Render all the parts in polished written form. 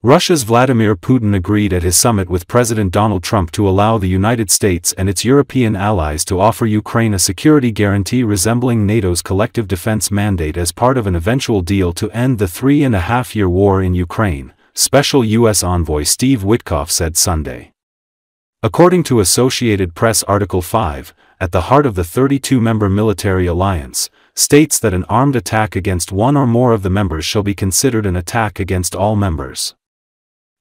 Russia's Vladimir Putin agreed at his summit with President Donald Trump to allow the United States and its European allies to offer Ukraine a security guarantee resembling NATO's collective defense mandate as part of an eventual deal to end the 3.5-year war in Ukraine, Special U.S. Envoy Steve Witkoff said Sunday. According to Associated Press Article 5, at the heart of the 32-member military alliance, states that an armed attack against one or more of the members shall be considered an attack against all members.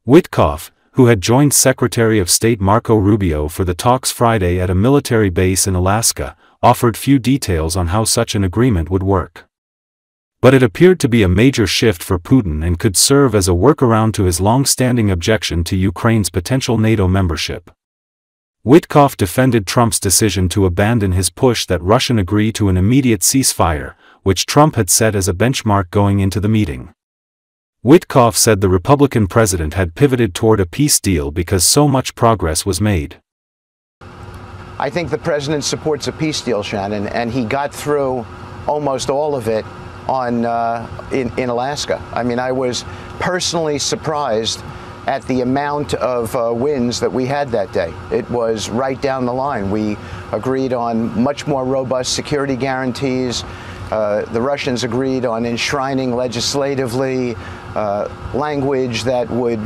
Witkoff, who had joined Secretary of State Marco Rubio for the talks Friday at a military base in Alaska, offered few details on how such an agreement would work. But it appeared to be a major shift for Putin and could serve as a workaround to his long-standing objection to Ukraine's potential NATO membership. Witkoff defended Trump's decision to abandon his push that Russia agree to an immediate ceasefire, which Trump had set as a benchmark going into the meeting. Witkoff said the Republican president had pivoted toward a peace deal because so much progress was made. I think the president supports a peace deal, Shannon, and he got through almost all of it in Alaska. I mean, I was personally surprised at the amount of wins that we had that day. It was right down the line. We agreed on much more robust security guarantees. The Russians agreed on enshrining legislatively language that would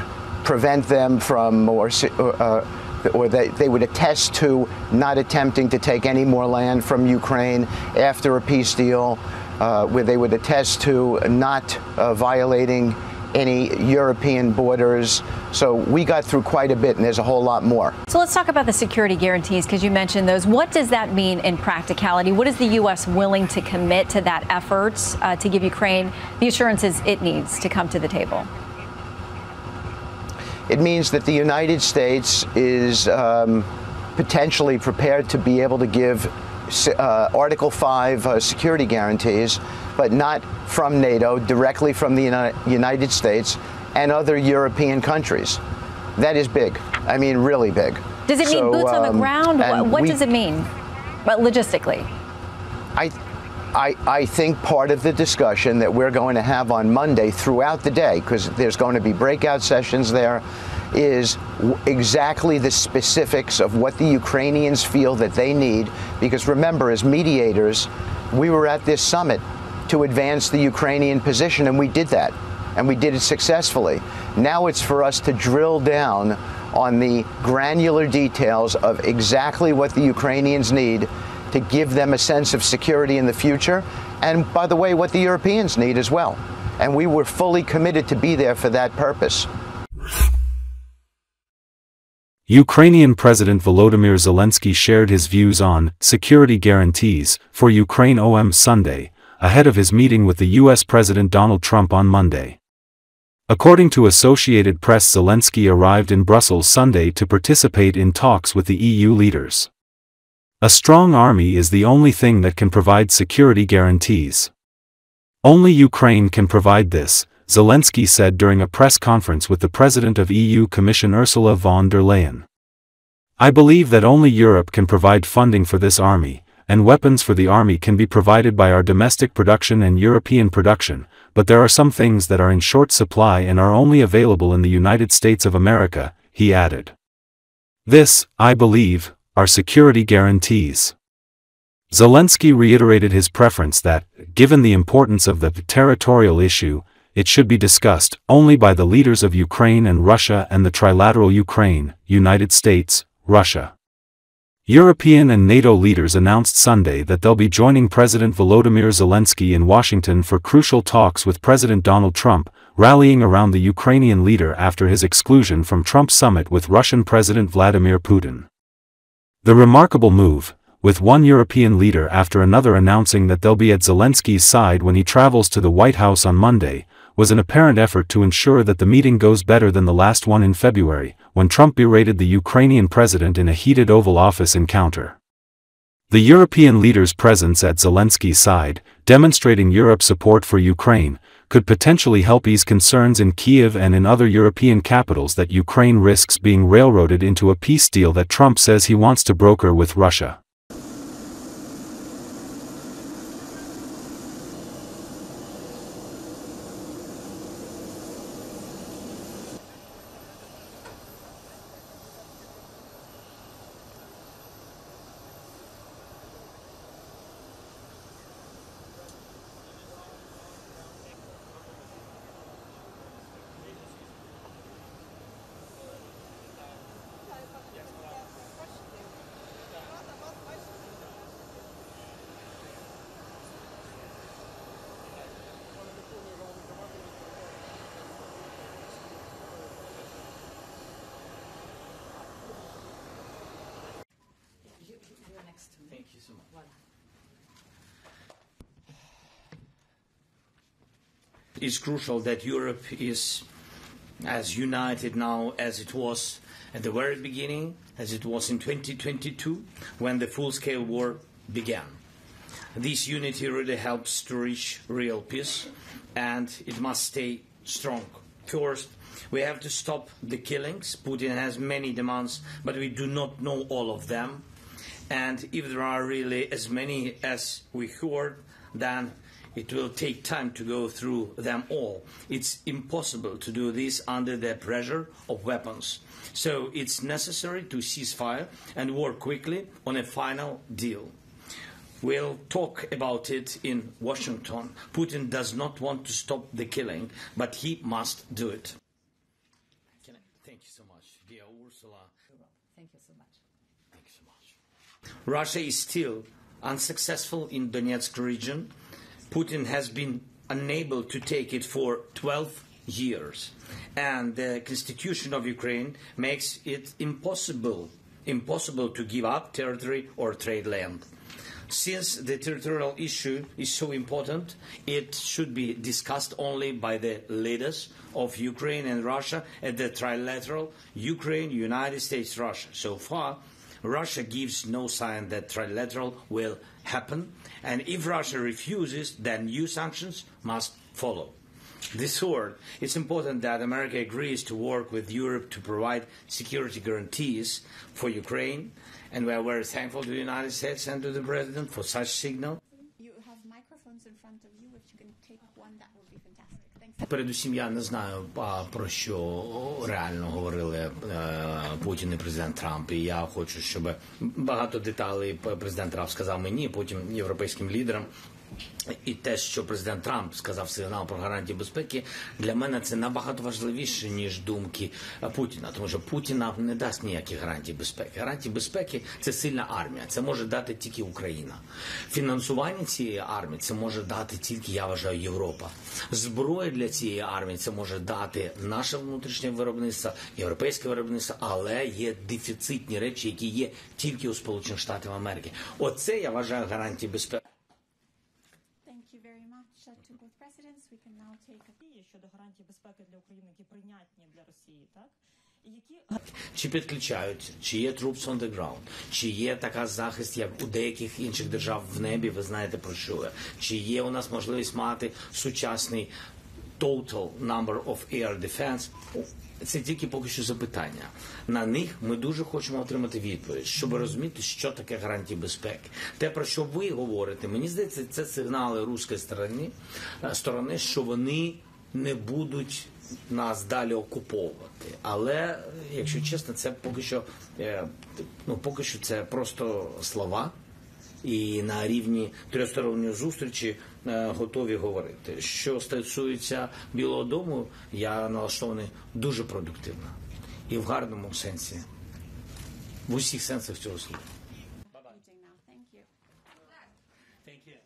prevent them from, or they would attest to not attempting to take any more land from Ukraine after a peace deal, where they would attest to not violating any European borders. So we got through quite a bit, and there's a whole lot more. So let's talk about the security guarantees, because you mentioned those. What does that mean in practicality? What is the U.S. willing to commit to that effort to give Ukraine the assurances it needs to come to the table? It means that the United States is potentially prepared to be able to give Article 5 security guarantees, but not from NATO, directly from the United States and other European countries. That is big. I mean, really big. Does it mean boots on the ground? What does it mean, but logistically? I think part of the discussion that we're going to have on Monday throughout the day, because there's going to be breakout sessions there, is exactly the specifics of what the Ukrainians feel that they need. Because remember, as mediators, we were at this summit to advance the Ukrainian position, and we did that, and we did it successfully. Now it's for us to drill down on the granular details of exactly what the Ukrainians need to give them a sense of security in the future, and by the way, what the Europeans need as well. And we were fully committed to be there for that purpose. Ukrainian President Volodymyr Zelensky shared his views on security guarantees for Ukraine on Sunday, ahead of his meeting with the U.S. President Donald Trump on Monday. According to Associated Press, Zelensky arrived in Brussels Sunday to participate in talks with the EU leaders. A strong army is the only thing that can provide security guarantees. Only Ukraine can provide this, Zelensky said during a press conference with the President of EU Commission Ursula von der Leyen. I believe that only Europe can provide funding for this army, and weapons for the army can be provided by our domestic production and European production, but there are some things that are in short supply and are only available in the United States of America, he added. This, I believe, are security guarantees. Zelensky reiterated his preference that, given the importance of the territorial issue, it should be discussed only by the leaders of Ukraine and Russia and the trilateral Ukraine, United States, Russia. European and NATO leaders announced Sunday that they'll be joining President Volodymyr Zelensky in Washington for crucial talks with President Donald Trump, rallying around the Ukrainian leader after his exclusion from Trump's summit with Russian President Vladimir Putin. The remarkable move, with one European leader after another announcing that they'll be at Zelensky's side when he travels to the White House on Monday, was an apparent effort to ensure that the meeting goes better than the last one in February, when Trump berated the Ukrainian president in a heated Oval Office encounter. The European leader's presence at Zelensky's side, demonstrating Europe's support for Ukraine, could potentially help ease concerns in Kiev and in other European capitals that Ukraine risks being railroaded into a peace deal that Trump says he wants to broker with Russia. so much. It's crucial that Europe is as united now as it was at the very beginning, as it was in 2022, when the full-scale war began. This unity really helps to reach real peace, and it must stay strong. First, we have to stop the killings. Putin has many demands, but we do not know all of them. And if there are really as many as we heard, then it will take time to go through them all. It's impossible to do this under the pressure of weapons. So it's necessary to cease fire and work quickly on a final deal. We'll talk about it in Washington. Putin does not want to stop the killing, but he must do it. Thank you so much, dear Ursula. Thank you so much. Thank you so much. Russia is still unsuccessful in Donetsk region. Putin has been unable to take it for 12 years. And the constitution of Ukraine makes it impossible to give up territory or trade land. Since the territorial issue is so important, it should be discussed only by the leaders of Ukraine and Russia at the trilateral Ukraine, United States, Russia. So far, Russia gives no sign that trilateral will happen, and if Russia refuses, then new sanctions must follow. Third, it's important that America agrees to work with Europe to provide security guarantees for Ukraine, and we are very thankful to the United States and to the President for such signal. You have microphones in front of you. If you can take one, that would be fantastic. Thanks. Передусім, я не знаю, про що реально говорили Путін і президент Трамп. І я хочу, щоб багато деталей президент Трамп сказав мені, потім європейським лідерам. І те, що президент Трамп сказав сигнал про гарантії безпеки, для мене це набагато важливіше, ніж думки Путіна. Тому що Путін нам не дасть ніяких гарантій безпеки. Гарантії безпеки – це сильна армія. Це може дати тільки Україна. Фінансування цієї армії – це може дати тільки, я вважаю, Європа. Зброя для цієї армії – це може дати наше внутрішнє виробництво, європейське виробництво, але є дефіцитні речі, які є тільки у Сполучених Штатів Америки. Оце, я вважаю, гарантії безпеки. Thank you very much to both presidents. We can now take a... щодо гарантій безпеки для України, які прийнятні для Росії, так? І які... Чи підключають, чи є troops on the ground, чи є така захист, як у деяких інших держав в небі, ви знаєте про що я, чи є у нас можливість мати сучасний total number of air defense. Це тільки поки що запитання. На них ми дуже хочемо отримати відповідь, щоб розуміти, що таке гарантії безпеки. Те, про що ви говорите, мені здається, це сигнали руської сторони, що вони не будуть нас далі окуповувати. Але, якщо чесно, це поки що це просто слова. І на рівні тристоронньої зустрічі готові говорити. Що стосується Білого дому, я налаштований дуже продуктивно. І в гарному сенсі. В усіх сенсах цього слова. Thank you. Thank you.